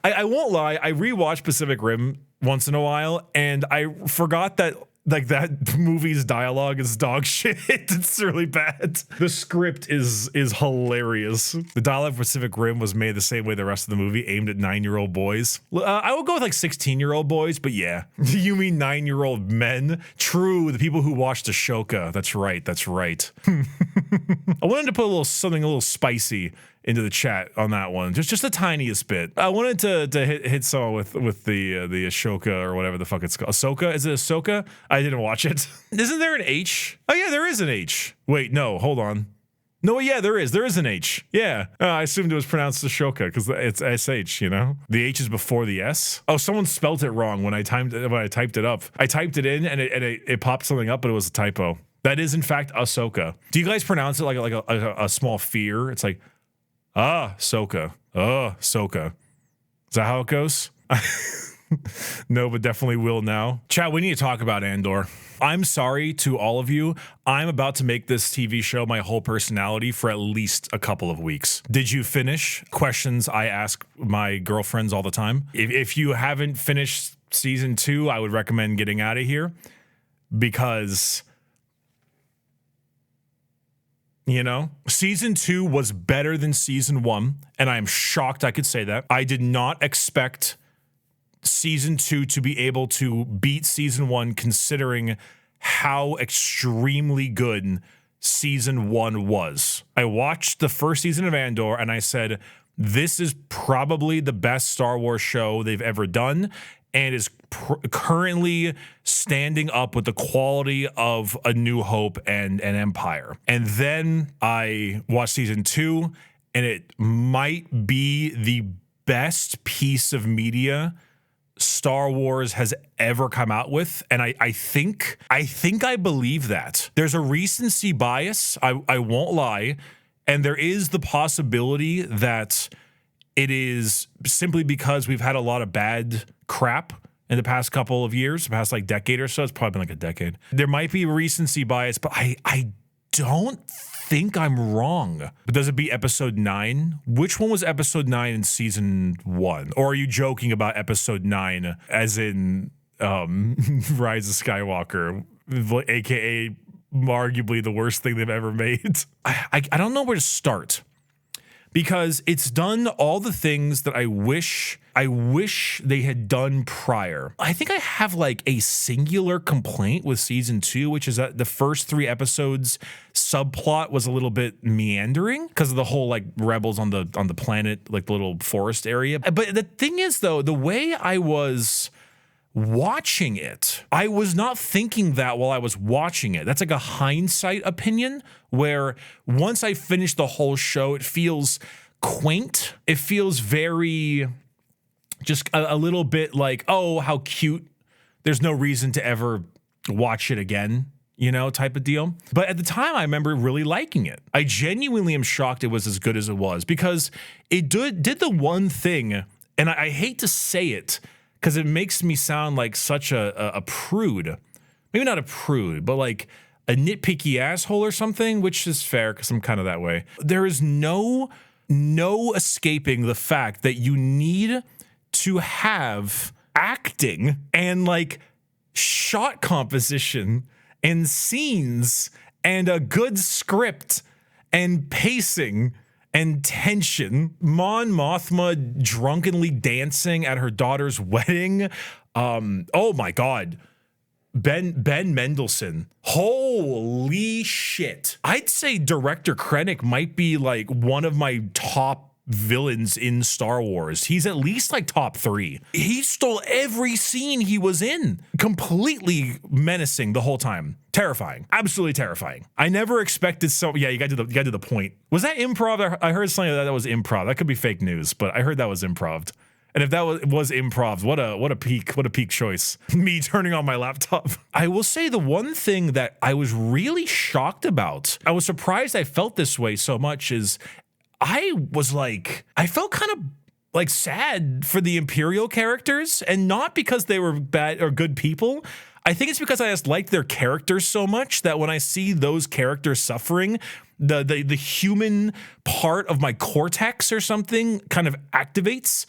I won't lie, I rewatch Pacific Rim once in a while, and I forgot that like that movie's dialogue is dog shit. It's really bad. The script is hilarious. The dialogue for Pacific Rim was made the same way the rest of the movie, aimed at 9-year-old boys. I would go with like 16-year-old boys, but yeah. You mean 9-year-old men? True, the people who watched Ahsoka. That's right, that's right. I wanted to put something a little spicy into the chat on that one, just the tiniest bit. I wanted to hit someone with the Ahsoka or whatever the fuck it's called. Ahsoka? Is it Ahsoka? I didn't watch it. Isn't there an H? Oh yeah, there is an H. Wait, no, hold on. No, yeah, there is an H. Yeah, I assumed it was pronounced Ahsoka because it's SH. You know, the H is before the S. Oh, someone spelt it wrong when I typed it up. I typed it in and it popped something up, but it was a typo. That is in fact Ahsoka. Do you guys pronounce it like a small fear? It's like. Soka. Soka. Is that how it goes? No, but definitely will now. Chat, we need to talk about Andor. I'm sorry to all of you. I'm about to make this TV show my whole personality for at least a couple of weeks. Did you finish? Questions I ask my girlfriends all the time. If you haven't finished season 2, I would recommend getting out of here because... You know, season 2 was better than season 1, and I am shocked I could say that. I did not expect season 2 to be able to beat season 1, considering how extremely good season 1 was. I watched the first season of Andor, and I said, this is probably the best Star Wars show they've ever done, and is currently standing up with the quality of A New Hope and Empire. And then I watched season 2, and it might be the best piece of media Star Wars has ever come out with. And I think I believe that. There's a recency bias, I won't lie, and there is the possibility that it is simply because we've had a lot of bad crap in the past couple of years, the past like decade or so. It's probably been like a decade. There might be recency bias, but I don't think I'm wrong. But does it be episode 9? Which one was episode 9 in season 1? Or are you joking about episode 9 as in Rise of Skywalker, aka arguably the worst thing they've ever made? I don't know where to start. Because it's done all the things that I wish they had done prior. I think I have like a singular complaint with season 2, which is that the first 3 episodes subplot was a little bit meandering because of the whole like rebels on the planet, like the little forest area. But the thing is though, the way I was watching it, I was not thinking that while I was watching it. That's like a hindsight opinion where once I finish the whole show, it feels quaint. It feels very just a little bit like, oh, how cute. There's no reason to ever watch it again, you know, type of deal. But at the time, I remember really liking it. I genuinely am shocked it was as good as it was because it did the one thing, and I hate to say it, because it makes me sound like such a prude. Maybe not a prude, but like a nitpicky asshole or something, which is fair because I'm kind of that way. There is no escaping the fact that you need to have acting and like shot composition and scenes and a good script and pacing and tension. Mon Mothma drunkenly dancing at her daughter's wedding. Oh my God. Ben Mendelsohn. Holy shit. I'd say Director Krennic might be like one of my top villains in Star Wars. He's at least like top 3. He stole every scene he was in. Completely menacing the whole time. Terrifying. Absolutely terrifying. I never expected so. Yeah, you got to the point. Was that improv? I heard something that was improv. That could be fake news, but I heard that was improv. And if that was improv, what a peak choice. Me turning on my laptop. I will say the one thing that I was really shocked about, I was surprised I felt this way so much, is I felt kind of like sad for the Imperial characters, and not because they were bad or good people. I think it's because I just liked their characters so much that when I see those characters suffering, the human part of my cortex or something kind of activates.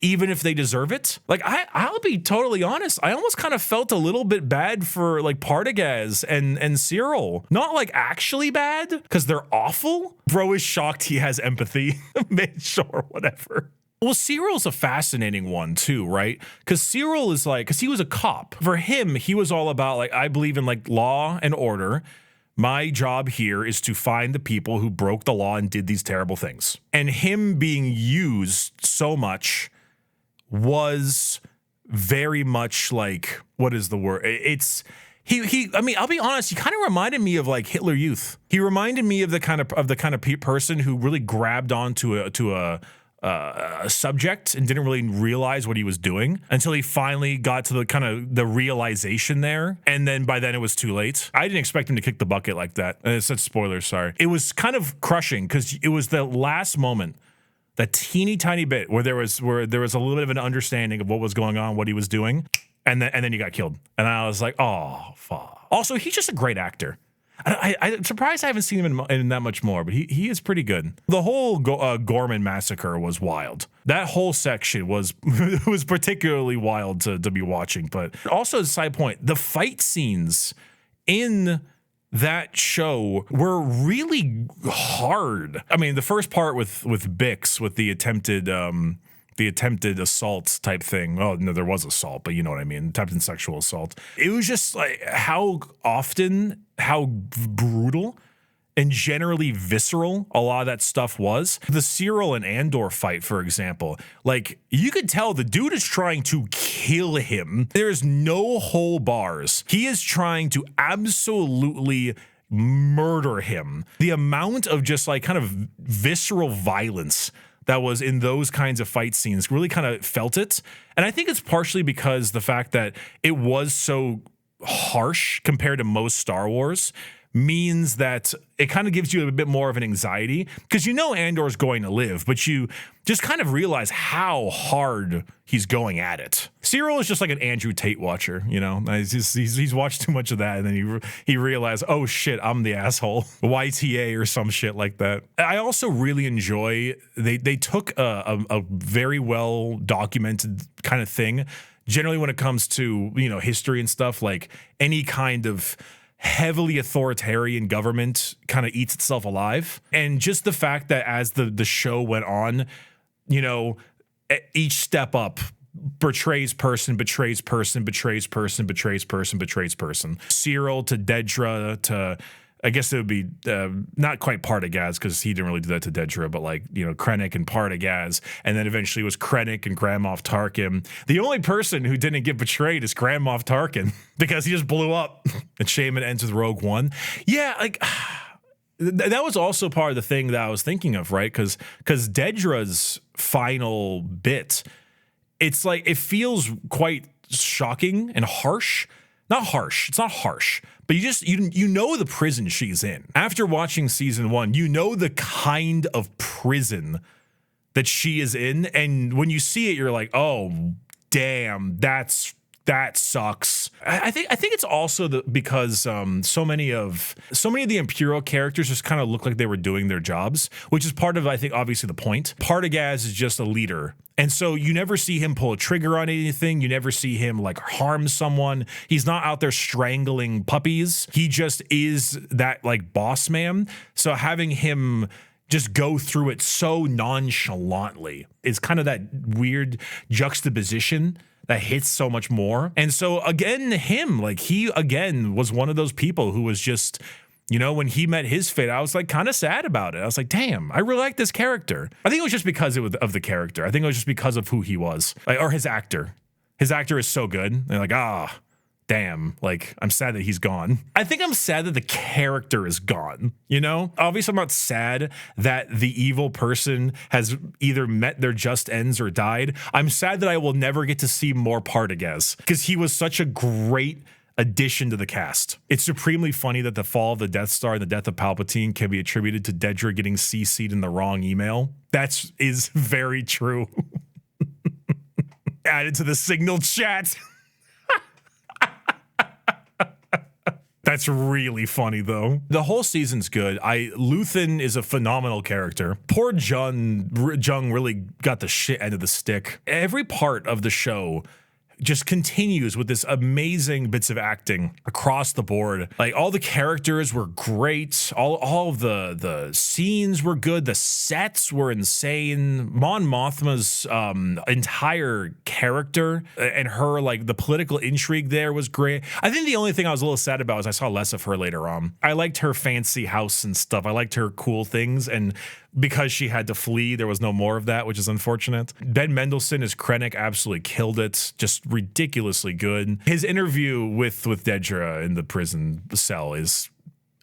even if they deserve it. Like, I'll be totally honest. I almost kind of felt a little bit bad for like Partagaz and Syril. Not like actually bad, because they're awful. Bro is shocked he has empathy. Sure, whatever. Well, Syril's a fascinating one too, right? Because Syril is like, because he was a cop. For him, he was all about like, I believe in like law and order. My job here is to find the people who broke the law and did these terrible things. And him being used so much was very much like, what is the word? It's I mean, I'll be honest, he kind of reminded me of like Hitler Youth. He reminded me of the kind of person who really grabbed onto a subject and didn't really realize what he was doing until he finally got to the kind of the realization there. And then by then it was too late. I didn't expect him to kick the bucket like that. It's such spoilers, sorry. It was kind of crushing because it was the last moment, that teeny tiny bit where there was a little bit of an understanding of what was going on, what he was doing. And then he got killed. And I was like, oh, fuck. Also, he's just a great actor. I'm surprised I haven't seen him in that much more, but he is pretty good. The whole Gorman massacre was wild. That whole section was was particularly wild to be watching. But also, as a side point, the fight scenes in that show were really hard. I mean, the first part with Bix, with the attempted assault type thing. Oh, no, there was assault, but you know what I mean. Attempted sexual assault. It was just like how brutal and generally visceral a lot of that stuff was. The Syril and Andor fight, for example, like you could tell the dude is trying to kill him. There's no whole bars. He is trying to absolutely murder him. The amount of just like kind of visceral violence that was in those kinds of fight scenes really kind of felt it. And I think it's partially because the fact that it was so harsh compared to most Star Wars means that it kind of gives you a bit more of an anxiety, because you know Andor's going to live, but you just kind of realize how hard he's going at it. Syril is just like an Andrew Tate watcher, you know? He's watched too much of that, and then he realized, oh shit, I'm the asshole. YTA or some shit like that. I also really enjoy, they took a very well documented kind of thing, generally when it comes to, you know, history and stuff, like any kind of heavily authoritarian government kind of eats itself alive. And just the fact that as the show went on, you know, each step up betrays person, betrays person, betrays person, betrays person, betrays person. Syril to Dedra to, I guess it would be not quite Partagaz, because he didn't really do that to Dedra, but like, you know, Krennic and Partagaz. And then eventually it was Krennic and Grand Moff Tarkin. The only person who didn't get betrayed is Grand Moff Tarkin, because he just blew up. And Shaman ends with Rogue One. Yeah, like that was also part of the thing that I was thinking of, right? Because Dedra's final bit, it's like, it feels quite shocking and harsh. Not harsh. It's not harsh. But you know the prison she's in. After watching season 1, you know the kind of prison that she is in. And when you see it, you're like, oh, damn, that sucks. I think it's also because so many of the Imperial characters just kind of look like they were doing their jobs, which is part of, I think, obviously the point. Partagaz is just a leader. And so you never see him pull a trigger on anything. You never see him like harm someone. He's not out there strangling puppies. He just is that like boss man. So having him just go through it so nonchalantly is kind of that weird juxtaposition that hits so much more. And so again, he again was one of those people who was just, you know, when he met his fate, I was like kind of sad about it. I was like, damn, I really like this character. I think it was just because of the character. I think it was just because of who he was, or his actor. His actor is so good. And like, damn, like, I'm sad that he's gone. I think I'm sad that the character is gone, you know? Obviously, I'm not sad that the evil person has either met their just ends or died. I'm sad that I will never get to see more Partagaz, because he was such a great addition to the cast. It's supremely funny that the fall of the Death Star and the death of Palpatine can be attributed to Dedra getting CC'd in the wrong email. That is very true. Added to the signal chat. That's really funny, though. The whole season's good. Luthen is a phenomenal character. Poor Jung really got the shit end of the stick. Every part of the show just continues with this amazing bits of acting across the board. Like, all the characters were great. All of the scenes were good. The sets were insane. Mon Mothma's entire character and her, like, the political intrigue there was great. I think the only thing I was a little sad about is I saw less of her later on. I liked her fancy house and stuff. I liked her cool things, and because she had to flee, there was no more of that, which is unfortunate. Ben Mendelsohn as Krennic absolutely killed it. Just ridiculously good. His interview with Dedra in the prison cell is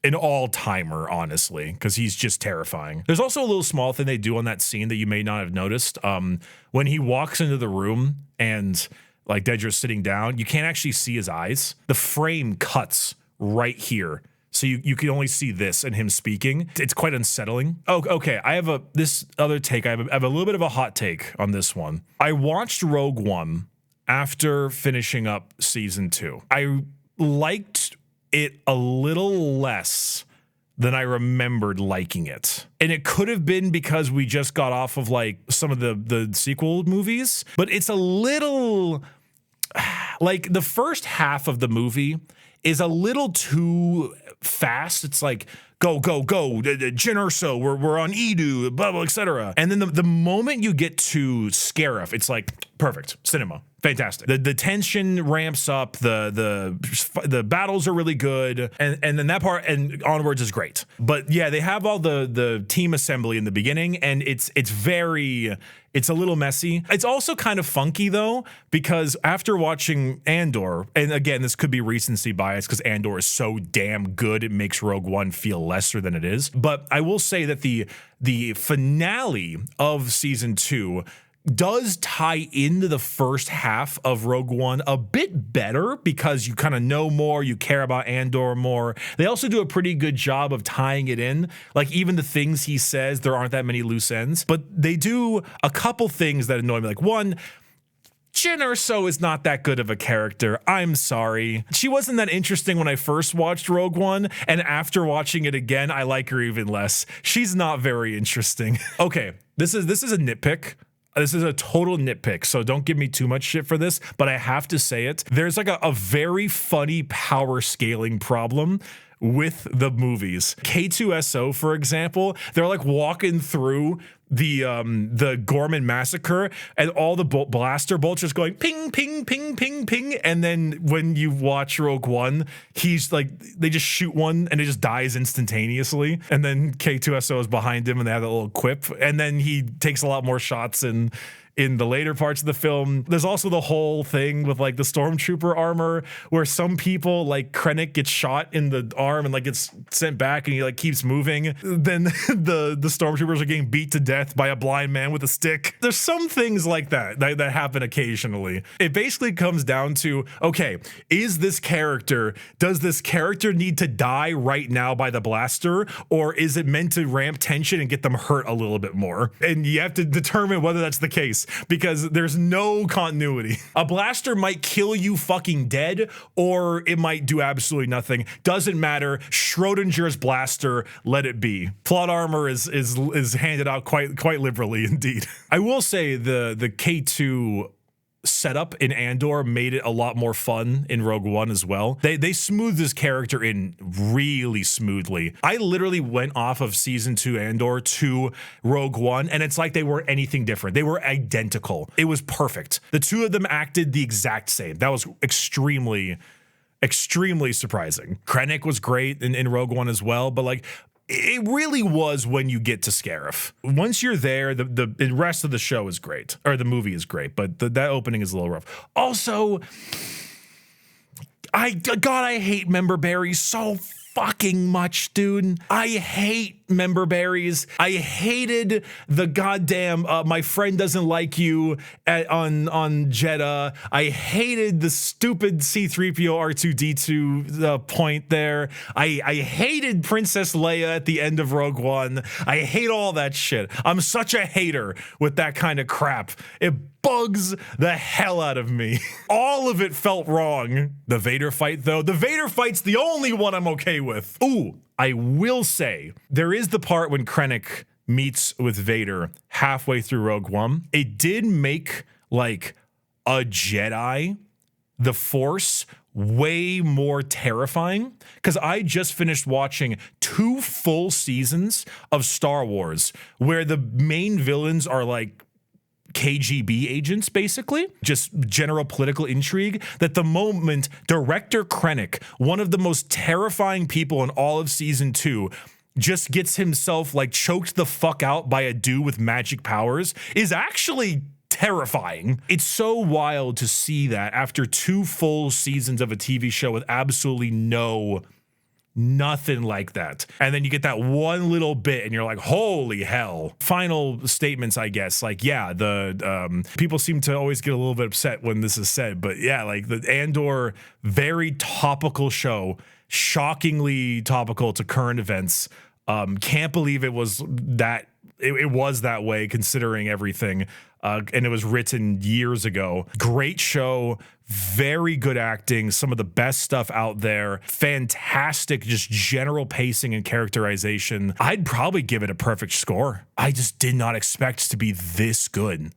an all-timer, honestly, because he's just terrifying. There's also a little small thing they do on that scene that you may not have noticed. When he walks into the room and, like, Dedra's sitting down, you can't actually see his eyes. The frame cuts right here. So you can only see this and him speaking. It's quite unsettling. Oh, okay. I have this other take. I have a little bit of a hot take on this one. I watched Rogue One after finishing up season 2. I liked it a little less than I remembered liking it. And it could have been because we just got off of, like, some of the sequel movies, but it's a little, like, the first half of the movie is a little too fast. It's like, go, Jyn Erso, we're on Edu, blah, blah, etc. And then the moment you get to Scarif, it's like, perfect, cinema. Fantastic. The tension ramps up, the battles are really good, and then that part and onwards is great. But yeah, they have all the team assembly in the beginning, and it's a little messy. It's also kind of funky, though, because after watching Andor, and again, this could be recency bias because Andor is so damn good, it makes Rogue One feel lesser than it is. But I will say that the finale of season 2 does tie into the first half of Rogue One a bit better because you kind of know more, you care about Andor more. They also do a pretty good job of tying it in. Like, even the things he says, there aren't that many loose ends, but they do a couple things that annoy me. Like, one, Jyn Erso is not that good of a character. I'm sorry. She wasn't that interesting when I first watched Rogue One, and after watching it again, I like her even less. She's not very interesting. Okay, this is a nitpick. This is a total nitpick, so don't give me too much shit for this, but I have to say it. There's like a very funny power scaling problem with the movies. K2SO, for example, they're like walking through the Gorman massacre, and all the blaster bolts just going ping, ping, ping, ping, ping. And then when you watch Rogue One, he's like, they just shoot one and it just dies instantaneously. And then K2SO is behind him and they have that little quip. And then he takes a lot more shots in the later parts of the film. There's also the whole thing with, like, the stormtrooper armor where some people, like Krennic, gets shot in the arm and, like, gets sent back and he, like, keeps moving. Then the stormtroopers are getting beat to death by a blind man with a stick. There's some things like that happen occasionally. It basically comes down to, okay, does this character need to die right now by the blaster, or is it meant to ramp tension and get them hurt a little bit more? And you have to determine whether that's the case, because there's no continuity. A blaster might kill you fucking dead, or it might do absolutely nothing. Doesn't matter. Schrodinger's blaster, let it be. Plot armor is handed out quite liberally indeed. I will say the K2 setup in Andor made it a lot more fun in Rogue One as well. They smoothed this character in really smoothly. I literally went off of season 2 Andor to Rogue One, and it's like they weren't anything different. They were identical. It was perfect. The two of them acted the exact same. That was extremely surprising. Krennic was great in Rogue One as well, but, like, it really was when you get to Scarif. Once you're there, the rest of the show is great, or the movie is great, but that opening is a little rough. Also, I hate member berries so fucking much, dude. I hate member berries. I hated the goddamn my friend doesn't like you on Jeddah. I hated the stupid C-3PO R2-D2 point there. I hated Princess Leia at the end of Rogue One. I hate all that shit. I'm such a hater with that kind of crap. It bugs the hell out of me. All of it felt wrong. The Vader fight, though, the Vader fight's the only one I'm okay with. Ooh, I will say, there is the part when Krennic meets with Vader halfway through Rogue One. It did make, like, a Jedi, the Force, way more terrifying, because I just finished watching 2 full seasons of Star Wars where the main villains are, like, KGB agents, basically, just general political intrigue, that the moment Director Krennic, one of the most terrifying people in all of season 2, just gets himself like choked the fuck out by a dude with magic powers is actually terrifying. It's so wild to see that after 2 full seasons of a TV show with absolutely nothing like that. And then you get that one little bit and you're like, holy hell. Final statements, I guess. Like, yeah, the people seem to always get a little bit upset when this is said, but yeah, like the Andor, very topical show, shockingly topical to current events. Can't believe it was that it was that way considering everything. And it was written years ago. Great show, very good acting, some of the best stuff out there. Fantastic, just general pacing and characterization. I'd probably give it a perfect score. I just did not expect it to be this good.